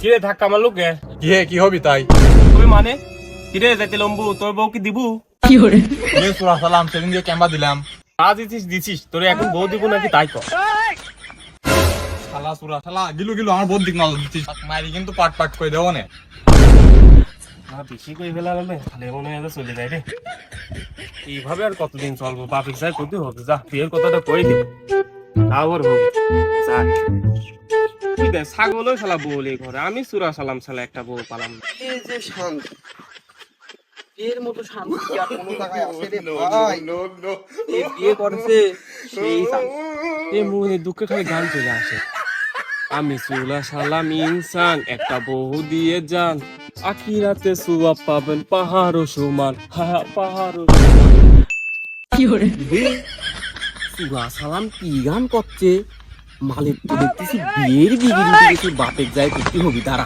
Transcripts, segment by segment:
কিরে ধাক্কা মারলো কে? কি হবি তাই? তুমি মানে কিরে যাইতে লম্বু তোর বউ কি দিবু? সুরা সালাম সেদিন যে ক্যাম্বা দিলাম। আজ দিছিস তোরে এখন বউ দিব নাকি তাই কর। শালা সুরা শালা গিলু আমার বহুত দিক নজর দিচ্ছিস। মারি কিন্তু পাট পাট করে দেবো না। বেশি করে ফেলা লাগবে তাহলে মনে হয় চলে যায় রে। এইভাবে আর কতদিন চলবো? বাপের সাহেব করতে হবে, যা বিয়ের কথাটা কই দিব তাও আর হবে। তুই দেখ ছাগলও শালা বউ ঘরে, আমি সুরা সালাম শালা একটা বউ পালাম। এই যে শান্তি, এর মতো শান্তি আর কোনো জায়গায় আছে রে ভাই? এই বিয়ে করেছে সেই শান্তি। এই মুখে দুঃখে খালি গান চলে আসে। আমি সুরা সালাম ইনসান, একটা বহু দিয়ে যান, আখিরাতে সুয়া পাবেন পাহাড় সমান। পাহাড় সুরা সালাম কি গান করছে? মালিক তো দেখতেছি বিয়ের বিগিরি বাপের যায় করতে হবি তারা।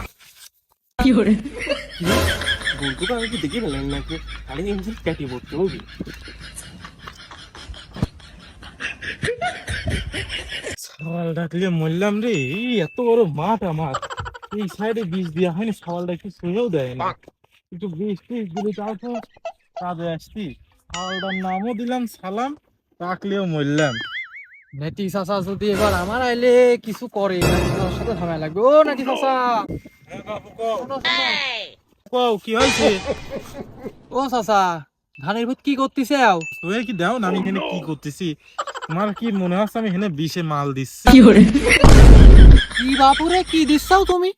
বন্ধুটা আমি কি দেখে পেলেন নাকি? খালি ইঞ্জিন কাটিয়ে পড়তে হবি। সওয়াল ডাকলে মরলাম রে। এই এত বড় মাঠ আমার, এই সাইডে বীজ দেওয়া হয়নি, সওয়ালটা একটু ছুঁয়েও দেয় না। একটু বীজ টিজ দিলে তাও তো কাজে আসতি। সওয়ালটার নামও দিলাম সালাম, ডাকলেও মরলাম। নেটি চাচা যদি এবার আমার আইলে কিছু করে নাকি ওর সাথে ঝামেলা লাগবে। ও নাটি চাচা, কও কি হয়েছে? ও চাচা, ধানের ভূত কি করতেছে? তুই কি দাও না আমি এখানে কি করতেছি? তোমার কি মনে হচ্ছে আমি এখানে বিষে মাল দিচ্ছি? কি বাপুরে কি দিচ্ছাও তুমি?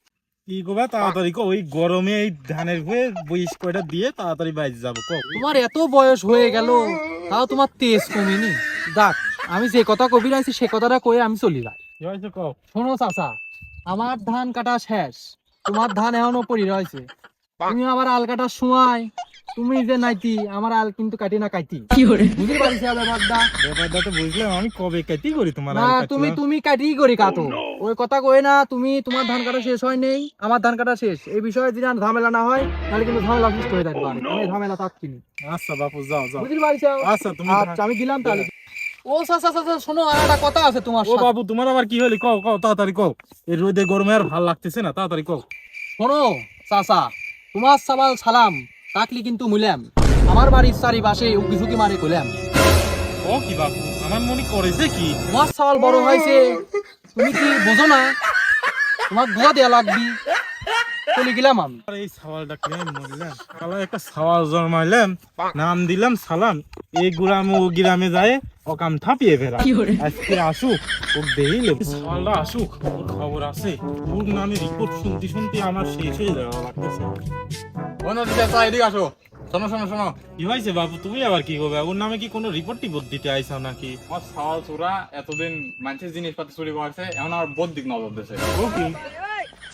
কি করবা তাড়াতাড়ি কো, ওই গরমে এই ধানের হয়ে বইস কয়টা দিয়ে তাড়াতাড়ি বাইরে যাবো কো। তোমার এত বয়স হয়ে গেল তাও তোমার তেজ কমেনি। দেখ, আমি যে কথা কবি রাখছি সে কথাটা কয়ে আমি চলি যাই। কি হয়েছে কও? শোনো চাচা, আমার ধান কাটা শেষ, তোমার ধান এখনো পড়ি রয়েছে। তুমি আবার আল কাটার সময় তুমি যে নাইতি আমার আল কিন্তু কাটি না কাটি বুঝতে পারছি ব্যাপারটা। ব্যাপারটা তো বুঝলাম, আমি কবে কেটি করি তোমার না, আল কাটলাম? তুমি কাটি করি কাটো, ওই কথা কই না। তুমি তোমার ধান কাটা শেষ হয় নেই, আমার ধান কাটা শেষ। এই বিষয়ে যদি আর ঝামেলা না হয় তাহলে কিন্তু ঝামেলা সৃষ্টি হয়ে থাকবে। আমি ঝামেলা থাকছি না, আচ্ছা বাপু যাও যাও। বুঝতে পারছি। আচ্ছা তুমি আচ্ছা আমি গেলাম তাহলে। ও চাচা চাচা শোনো, আর একটা কথা আছে তোমার ও সাথে। বাবু তোমার আবার কি হলি কও কও তাড়াতাড়ি কও। এই রোদে গরমে আর ভাল লাগতেছে না, তাড়াতাড়ি কও। শোনো চাচা, তোমার সাবাল সালাম তাকলি কিন্তু মুলাম, আমার বাড়ির চারিপাশে উকি ঝুঁকি মারে কইলাম। ও কি বাবু আমার মনে করেছে কি? তোমার সাবাল বড় হয়েছে, তুমি কি বোঝো না? তোমার গুয়া দেয়া লাগবি। চলে গেলাম আমি। আর এই সওয়ালটা কেন মরলাম? শালা একটা সওয়াল জন্মাইলাম, নাম দিলাম সালাম। এই গ্রামে ও গ্রামে যায় অকাম থাপিয়ে ফেরা। আজকে আসুক, ও দেইলে সওয়ালটা আসুক, ওর খবর আছে। ওর নামে রিপোর্ট শুনতে শুনতে আমার শেষ হয়ে যাওয়া লাগতেছে। ও নদী চাচা এদিকে আসো। শোনো শোনো শোনো, কি হয়েছে বাবু? তুমি আবার কি করবে? ওর নামে কি কোনো রিপোর্ট টিপোর্ট দিতে আইসাও নাকি? আমার সওয়াল চোরা এতদিন মানুষের জিনিসপাতি চুরি করছে, এখন আমার বোধ দিক নজর দিছে। ও কি?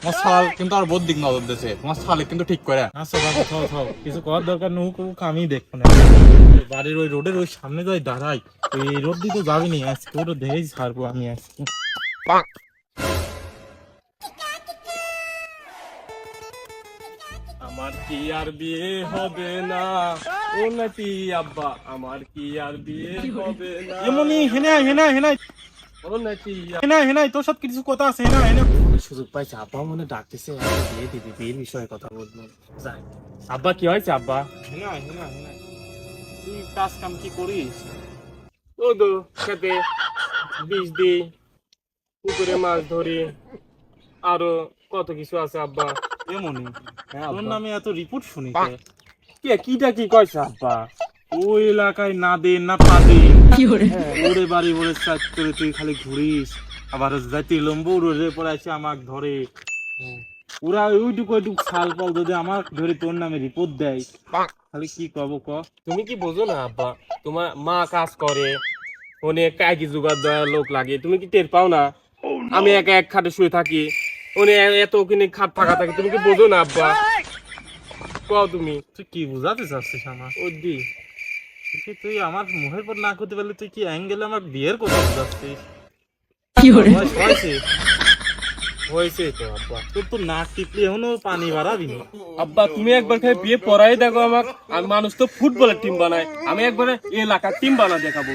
আমার সওয়াল কিন্তু আর বোধ দিক নজর দিছে, তোমার সওয়াল কিন্তু ঠিক করে। আচ্ছা বাবু থাও থাও, কিছু করার দরকার নেই, করুক আমি দেখবো না। বাড়ির ওই রোডের ওই সামনে যাই দাঁড়াই, এই রোড দিয়ে তো যাবি নি আজকে, ওটা দেখেই ছাড়বো আমি আজকে। আমার কি আর বিয়ে হবে না? ও নাকি আব্বা, আমার কি আর বিয়ে হবে না? এমনি হেনা হেনা হেনাই ও নাকি হেনা হেনাই, তোর সাথে কিছু কথা আছে হেনা হেনা। সুযোগ পাইছে, আব্বা মনে ডাকতেছে, বিয়ে দিবি, বিয়ের বিষয়ে কথা বলবো। যাই। আব্বা কি হয়েছে আব্বা? হেনা হেনা হেনা, তুই কাজ কাম কি করিস? ও দো খেতে বীজ দিই, পুকুরে মাছ ধরি, আরো কত কিছু আছে আব্বা। এমনি হ্যাঁ তোর আব্বা। নামে এত রিপোর্ট শুনি কিটা কি কইছে আব্বা? ওই এলাকায় না দে না পাদে ওরে বাড়ি বলে চাট করে তুই খালি ঘুরিস, আবার যাইতে লম্বু রোডে পরে আসে আমাকে ধরে। ওরা ওইটুকু ওইটুকু ছাল পাল যদি আমার ধরে তোর নামে রিপোর্ট দেয়, খালি কি কব ক? তুমি কি বোঝো না আব্বা? তোমার মা কাজ করে, অনেক কাকি জোগাড় দেওয়ার লোক লাগে, তুমি কি টের পাও না? আমি একা এক খাটে শুয়ে থাকি, অনেক এত কিনে খাট ফাঁকা থাকে, তুমি কি বোঝো না আব্বা? কও তুমি। তুই কি বুঝাতে চাচ্ছিস আমার? ও দি তুই আমার মুখের পর না করতে পারলে তুই কি অ্যাঙ্গেলে আমার বিয়ের কথা বুঝাচ্ছিস? বয়স হয়েছে, হয়েছে তো আব্বা। তোর তো নাক টিপলে এখনো পানি বাড়াবি না। আব্বা তুমি একবার খালি বিয়ে পড়াই দেখো আমার, আর মানুষ তো ফুটবলের টিম বানায়, আমি একবারে এলাকার টিম বানা দেখাবো।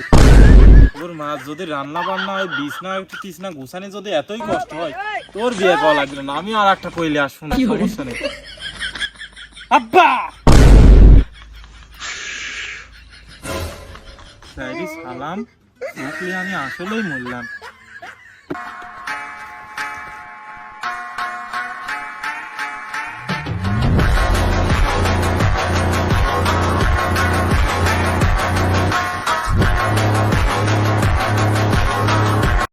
তোর মা যদি রান্না বান্না হয় বিছনা একটু টিছনা গুছানি যদি এতই কষ্ট হয় তোর বিয়ে করা লাগবে না, আমি আর একটা কইলে আসবো না, সমস্যা নেই। আব্বা সালাম, থাকলে আমি আসলেই মরলাম।